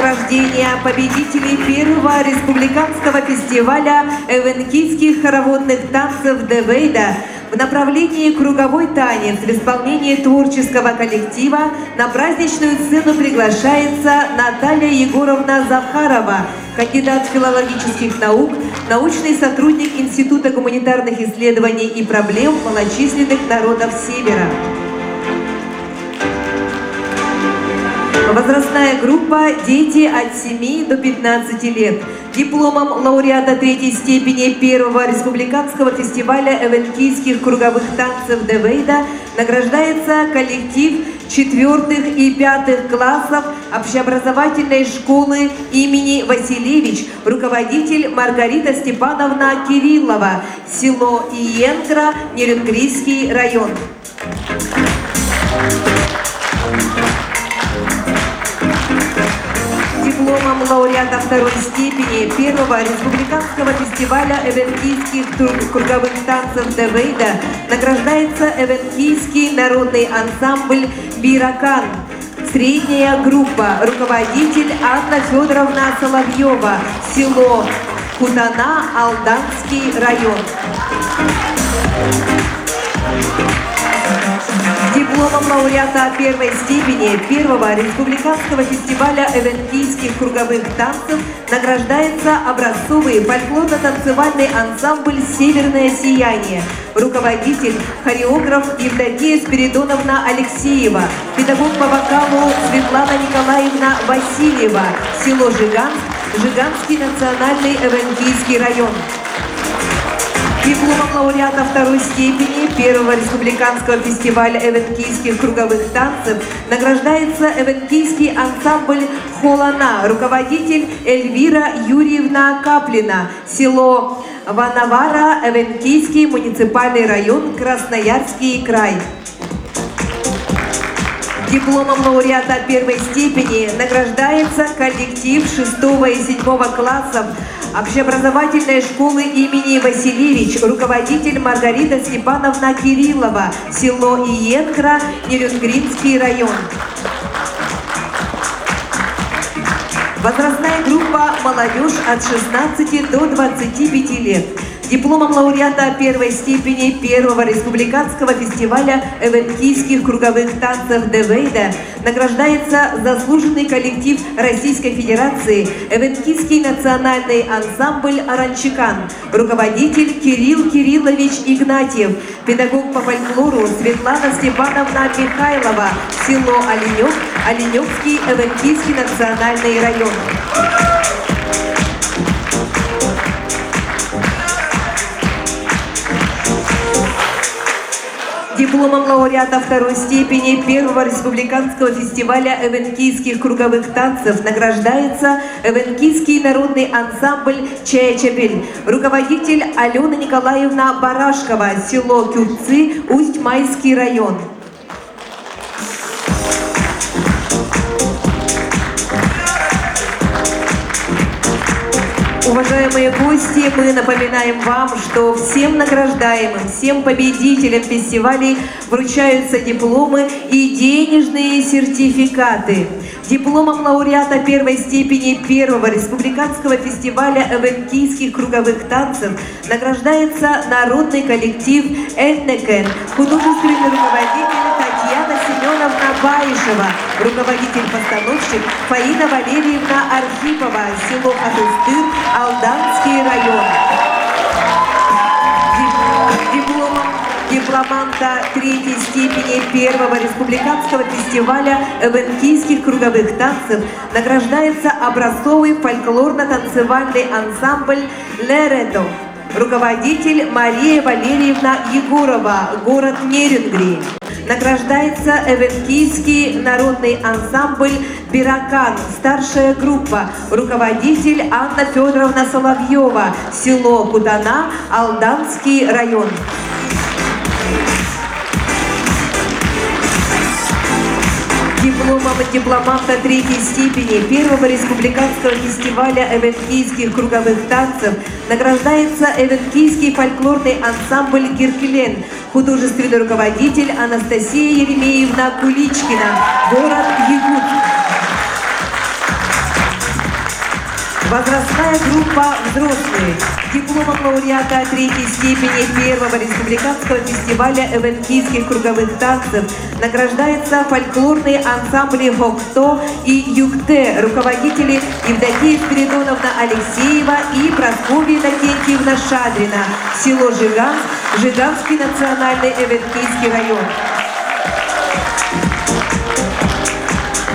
награждения победителей первого республиканского фестиваля эвенкийских хороводных танцев Девейда в направлении круговой танец в исполнении творческого коллектива на праздничную сцену приглашается Наталья Егоровна Захарова, кандидат филологических наук, научный сотрудник Института гуманитарных исследований и проблем малочисленных народов Севера. Возрастная группа «Дети от 7 до 15 лет». Дипломом лауреата третьей степени первого республиканского фестиваля эвенкийских круговых танцев Девейда награждается коллектив 4 и 5 классов общеобразовательной школы имени Василевич, руководитель Маргарита Степановна Кириллова, село Иенкра, Нерюнгрийский район. Дипломом лауреата второй степени первого республиканского фестиваля эвенкийских круговых танцев Девейда награждается эвенкийский народный ансамбль «Биракан». Средняя группа, руководитель Анна Федоровна Соловьева, село Кутана, Алданский район. Дипломом лауреата первой степени первого республиканского фестиваля эвенкийских круговых танцев награждается образцовый фольклорно-танцевальный ансамбль «Северное сияние», руководитель, хореограф Евдокия Спиридоновна Алексеева, педагог по вокалу Светлана Николаевна Васильева, село Жиганск, Жиганский национальный эвенкийский район. Дипломом лауреата второй степени первого республиканского фестиваля эвенкийских круговых танцев награждается эвенкийский ансамбль «Холана», руководитель Эльвира Юрьевна Каплина, село Ванавара, эвенкийский муниципальный район, Красноярский край. Дипломом лауреата первой степени награждается коллектив 6 и 7 классов общеобразовательной школы имени Василевич, руководитель Маргарита Степановна Кириллова, село Иенкра, Нерюнгринский район. Возрастная группа «Молодежь» от 16 до 25 лет. Дипломом лауреата первой степени первого республиканского фестиваля эвенкийских круговых танцев Девейда награждается заслуженный коллектив Российской Федерации эвенкийский национальный ансамбль «Аранчикан», руководитель Кирилл Кириллович Игнатьев, педагог по фольклору Светлана Степановна Михайлова, село Оленев, Оленевский эвенкийский национальный район. Дипломом лауреата второй степени первого республиканского фестиваля эвенкийских круговых танцев награждается эвенкийский народный ансамбль «Чая-Чабель», руководитель Алена Николаевна Барашкова, село Кюрцы, Усть-Майский район. Уважаемые гости, мы напоминаем вам, что всем награждаемым, всем победителям фестивалей вручаются дипломы и денежные сертификаты. Дипломом лауреата первой степени первого республиканского фестиваля эвенкийских круговых танцев награждается народный коллектив «Этнекен», художественный руководитель Татьяна Семеновна Баишева, руководитель-постановщик Фаина Валерьевна Архипова, село Хатыстыр, Алданский район. Дипломанта третьей степени первого республиканского фестиваля эвенкийских круговых танцев награждается образцовый фольклорно-танцевальный ансамбль «Лередо», руководитель Мария Валерьевна Егорова, город Нерюнгри. Награждается эвенкийский народный ансамбль «Биракан», старшая группа, руководитель Анна Федоровна Соловьева, село Кутана, Алданский район. Дипломом дипломанта третьей степени первого республиканского фестиваля эвенкийских круговых танцев награждается эвенкийский фольклорный ансамбль «Герклен», художественный руководитель Анастасия Еремеевна Куличкина, город Якутск. Возрастная группа «Взрослые». Дипломом лауреата третьей степени первого республиканского фестиваля эвенкийских круговых танцев награждается фольклорные ансамбли «Хокто» и «Юкте», руководители Евдокия Спиридоновна Алексеева и Прасковья Иннокентьевна Шадрина, село Жиганск, Жиганский национальный эвенкийский район.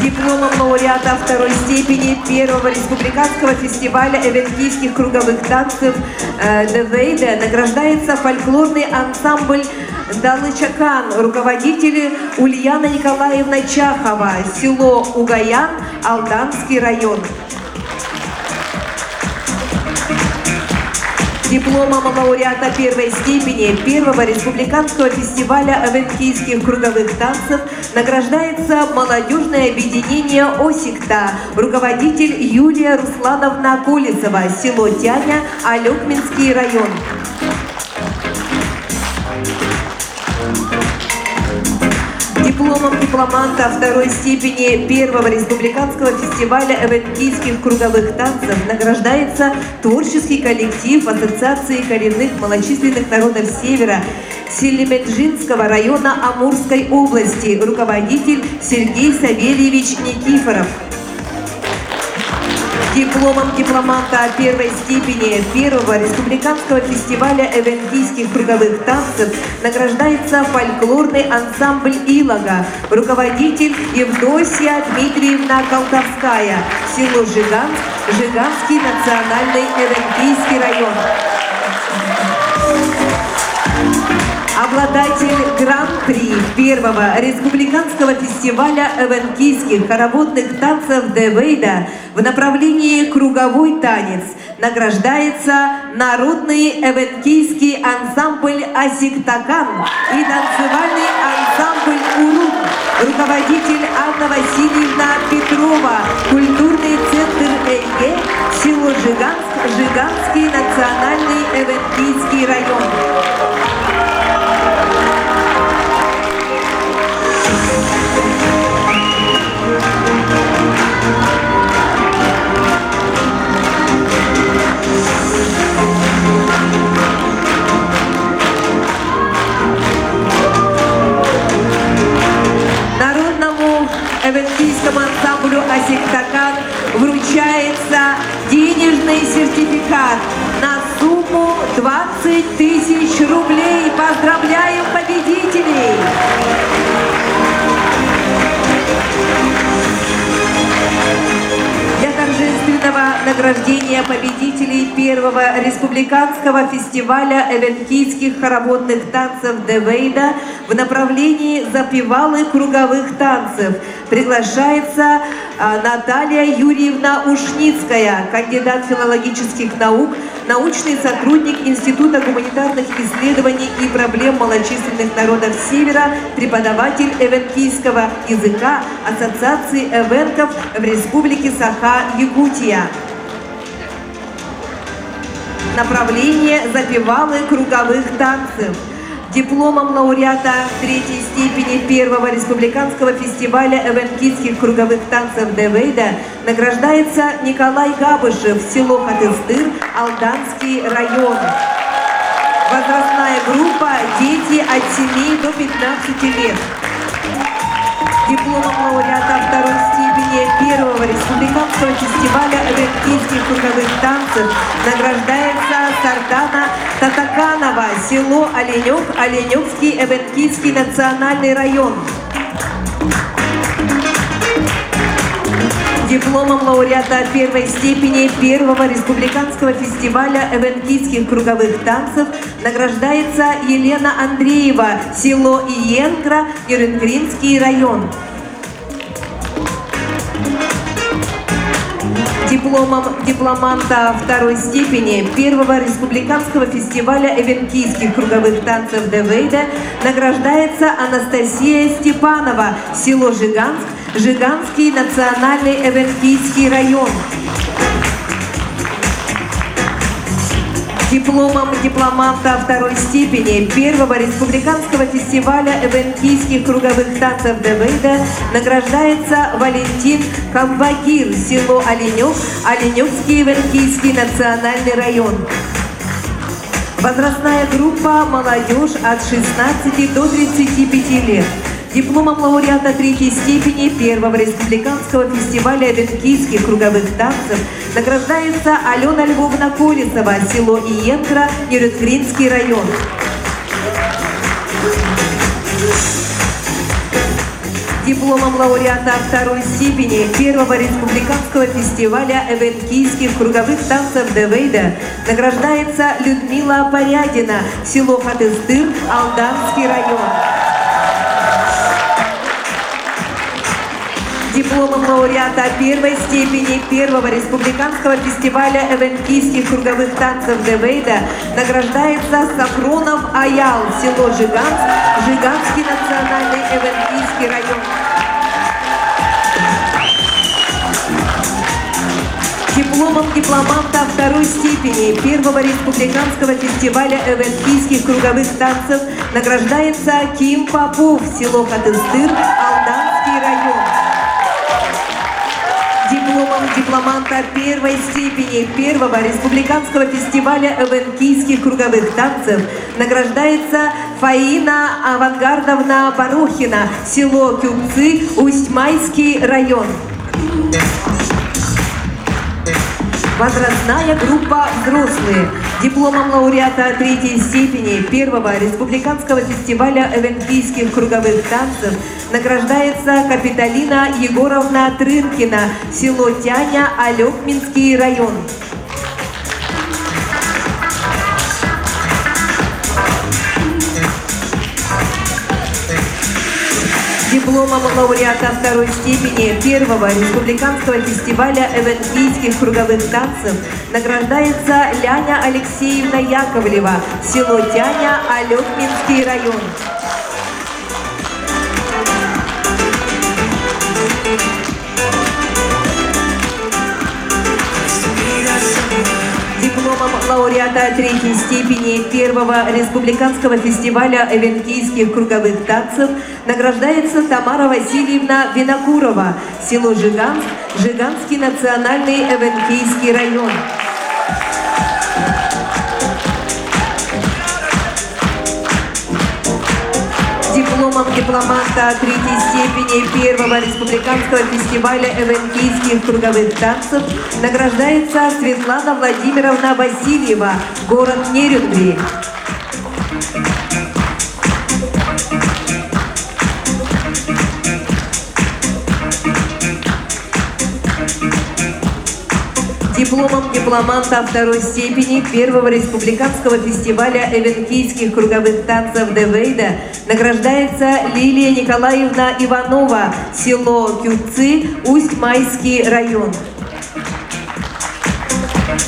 Дипломом лауреата второй степени первого республиканского фестиваля эвенкийских круговых танцев «Девейда» награждается фольклорный ансамбль «Далычакан», руководитель Ульяна Николаевна Чахова, село Угаян, Алданский район. Дипломом лауреата первой степени первого республиканского фестиваля эвенкийских круговых танцев награждается молодежное объединение «Осикта», руководитель Юлия Руслановна Колесова, село Тяня, Алекминский район. Дипломом дипломанта второй степени первого республиканского фестиваля эвенкийских круговых танцев награждается творческий коллектив Ассоциации коренных малочисленных народов Севера Селимеджинского района Амурской области, руководитель Сергей Савельевич Никифоров. Дипломом дипломанта первой степени первого республиканского фестиваля эвенкийских круговых танцев награждается фольклорный ансамбль «Илога», руководитель Евдосия Дмитриевна Колтовская, село Жиганск, Жиганский национальный эвенкийский район. Обладатель гран-при первого республиканского фестиваля эвенкийских хороводных танцев «Девейда» в направлении круговой танец награждается народный эвенкийский ансамбль «Асиктакан» и танцевальный ансамбль «Урум», руководитель Анна Васильевна Петрова, культурный центр ЭГ, село Жиганск, Жиганский национальный эвенкийский район. Народному эвенкийскому ансамблю «Асиктакан» вручается денежный сертификат на сумму 20 тысяч рублей. Поздравляем победителей! Для торжественного награждения победителей первого республиканского фестиваля эвенкийских хороводных танцев «Девейда» в направлении запевалы круговых танцев приглашается Наталья Юрьевна Ушницкая, кандидат филологических наук, научный сотрудник Института гуманитарных исследований и проблем малочисленных народов Севера, преподаватель эвенкийского языка Ассоциации эвенков в Республике Саха-Якутия. Направление запевалы круговых танцев. Дипломом лауреата третьей степени первого республиканского фестиваля эвенкийских круговых танцев «Девейда» награждается Николай Габышев, село Хатыстыр, Алданский район. Возрастная группа «Дети от 7 до 15 лет». Дипломом лауреата второй степени первого республиканского фестиваля эвенкийских круговых танцев награждается Сардана Татаканова, село Оленек, Оленевский эвенкийский национальный район. Дипломом лауреата первой степени первого республиканского фестиваля эвенкийских круговых танцев награждается Елена Андреева, село Иенкра, Юренгринский район. Дипломом дипломанта второй степени первого республиканского фестиваля эвенкийских круговых танцев «Девейда» награждается Анастасия Степанова, село Жиганск, Жиганский национальный эвенкийский район. Дипломом дипломанта второй степени первого республиканского фестиваля эвенкийских круговых танцев Девейда награждается Валентин Камбагир, село Оленев, Оленевский эвенкийский национальный район. Возрастная группа «Молодежь» от 16 до 35 лет. Дипломом лауреата третьей степени первого республиканского фестиваля эвенкийских круговых танцев награждается Алена Львовна Колесова, село Иенкра, Нюрнбергский район. Дипломом лауреата второй степени первого республиканского фестиваля эвенкийских круговых танцев Девейда награждается Людмила Порядина, село Хатыстыр, Алданский район. Дипломом лауреата первой степени первого республиканского фестиваля эвенкийских круговых танцев Девейда награждается Сафронов Аял, село Жиганск, Жиганский национальный эвенкийский район. Дипломом дипломанта второй степени первого республиканского фестиваля эвенкийских круговых танцев награждается Ким Попов, село Хатыстыр, Алданский район. Дипломом дипломанта первой степени первого республиканского фестиваля эвенкийских круговых танцев награждается Фаина Авангардовна Порохина, село Кюбцы, Усть-Майский район. Возрастная группа «Взрослые». Дипломом лауреата третьей степени первого республиканского фестиваля эвенкийских круговых танцев награждается Капиталина Егоровна Трынкина, село Тяня, Алекминский район. Дипломом лауреата второй степени первого республиканского фестиваля эвенкийских круговых танцев награждается Ляня Алексеевна Яковлева, село Тяня, Алекминский район. Дипломом лауреата третьей степени первого республиканского фестиваля эвенкийских круговых танцев награждается Тамара Васильевна Винокурова, село Жиганск, Жиганский национальный эвенкийский район. Дипломом дипломанта третьей степени первого республиканского фестиваля эвенкийских круговых танцев награждается Светлана Владимировна Васильева, город Нерюнгри. Дипломом дипломанта второй степени первого республиканского фестиваля эвенкийских круговых танцев Девейда награждается Лилия Николаевна Иванова, село Кюбцы, Усть-Майский район.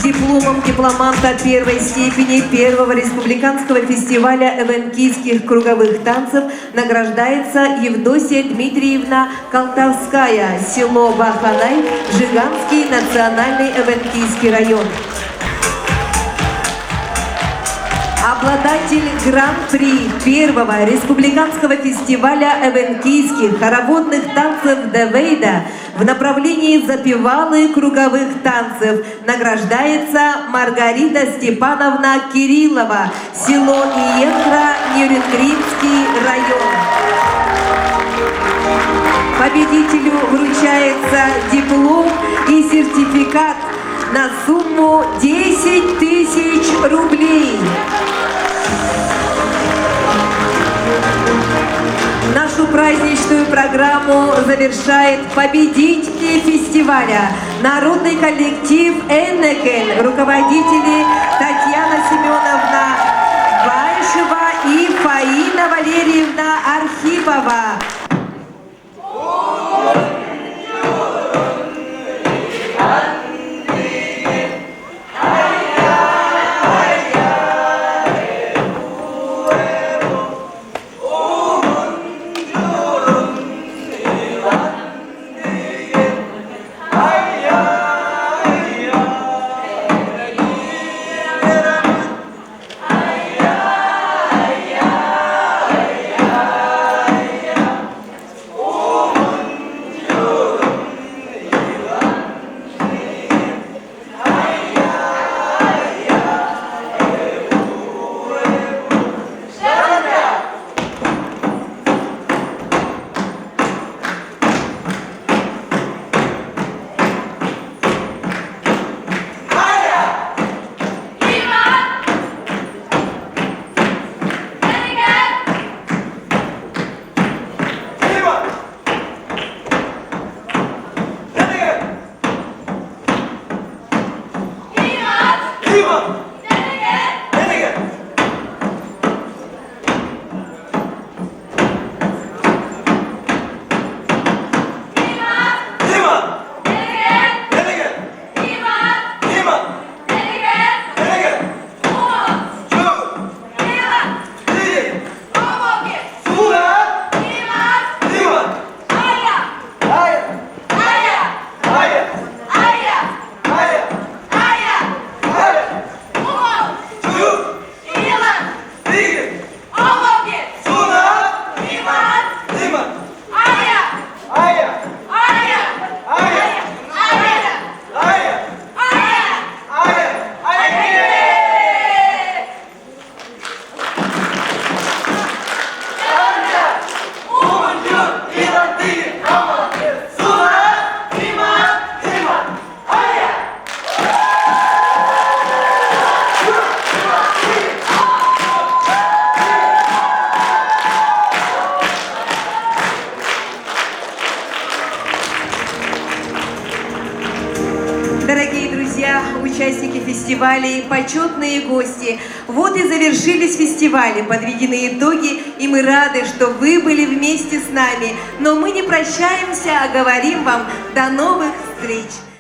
Дипломом дипломанта первой степени первого республиканского фестиваля эвенкийских круговых танцев награждается Евдосия Дмитриевна Колтовская, село Баханай, Жиганский национальный эвенкийский район. Обладатель гран-при первого республиканского фестиваля эвенкийских хороводных танцев Девейда в направлении запевалы круговых танцев награждается Маргарита Степановна Кириллова, село Иенкра, Нюрнбергский район. Победителю вручается диплом и сертификат на сумму 10 тысяч рублей. Нашу праздничную программу завершает победитель фестиваля, народный коллектив «Эннекен», руководители Татьяна Семеновна Байшева и Фаина Валерьевна Архипова. друзья, участники фестивалей, почетные гости. Вот и завершились фестивали, подведены итоги, и мы рады, что вы были вместе с нами. Но мы не прощаемся, а говорим вам до новых встреч.